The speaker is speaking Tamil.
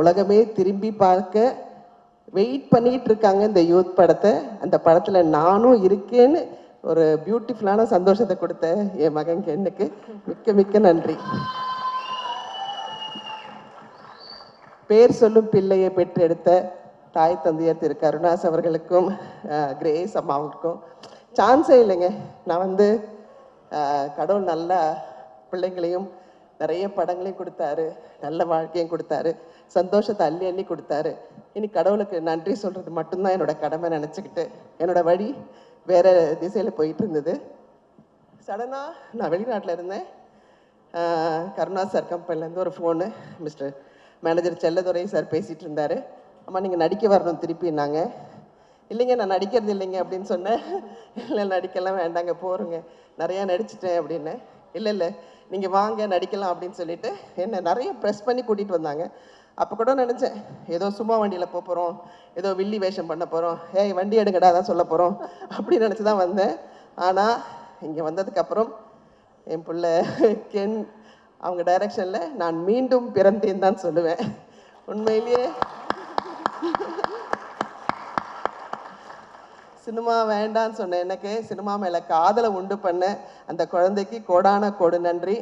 உலகமே திரும்பி பார்க்க வெயிட் பண்ணிட்டு இருக்காங்க இந்த யூத் படத்தை. அந்த படத்துல நானும் இருக்கேன்னு ஒரு பியூட்டிஃபுல்லான சந்தோஷத்தை கொடுத்த என் மகன் கென்னுக்கு மிக்க மிக்க நன்றி. பேர் சொல்லும் பிள்ளையை பெற்றெடுத்த தாய் தந்தையர் திரு கருணாஸ் அவர்களுக்கும் கிரேஸ் அம்மாவுக்கும் சான்ஸே இல்லைங்க. நான் வந்து கடவுள் நல்ல பிள்ளைங்களையும் நிறைய படங்களையும் கொடுத்தாரு, நல்ல வாழ்க்கையும் கொடுத்தாரு, சந்தோஷத்தை அள்ளி அள்ளி கொடுத்தாரு. இனி கடவுளுக்கு நன்றி சொல்கிறது மட்டும்தான் என்னோட கடமை நினச்சிக்கிட்டு என்னோட வழி வேறு திசையில் போயிட்டு இருந்தது. சடனாக நான் வெளிநாட்டில் இருந்தேன். கருணாஸ் சார் கம்பெனிலேருந்து ஒரு phone, mister manager Chelladurai sir பேசிகிட்டு இருந்தார். அம்மா நீங்கள் நடிக்க வரணும் திருப்பினாங்க. இல்லைங்க நான் நடிக்கிறது இல்லைங்க அப்படின்னு சொன்னேன். இல்லை நடிக்கலாம் வேண்டாங்க, போருங்க, நிறையா நடிச்சிட்டேன் அப்படின்னு. இல்லை இல்லை நீங்கள் வாங்க நடிக்கலாம் அப்படின்னு சொல்லிட்டு என்னை நிறைய ப்ரெஸ் பண்ணி கூட்டிகிட்டு வந்தாங்க. அப்போ கூட நினச்சேன் ஏதோ சும்மா வண்டியில் போக போகிறோம், ஏதோ வில்லி வேஷம் பண்ண போகிறோம், ஏய் வண்டி எடுங்கடா தான் சொல்ல போகிறோம் அப்படின்னு நினச்சி தான் வந்தேன். ஆனால் இங்கே வந்ததுக்கப்புறம் என் பிள்ளை கென் அவங்க டைரக்ஷனில் நான் மீண்டும் பிறந்தேன் தான் சொல்லுவேன். உண்மையிலேயே சினிமா வேண்டான்னு சொன்னேன். எனக்கு சினிமா மேலே காதலை உண்டு பண்ண அந்த குழந்தைக்கு கோடான கோடு நன்றி.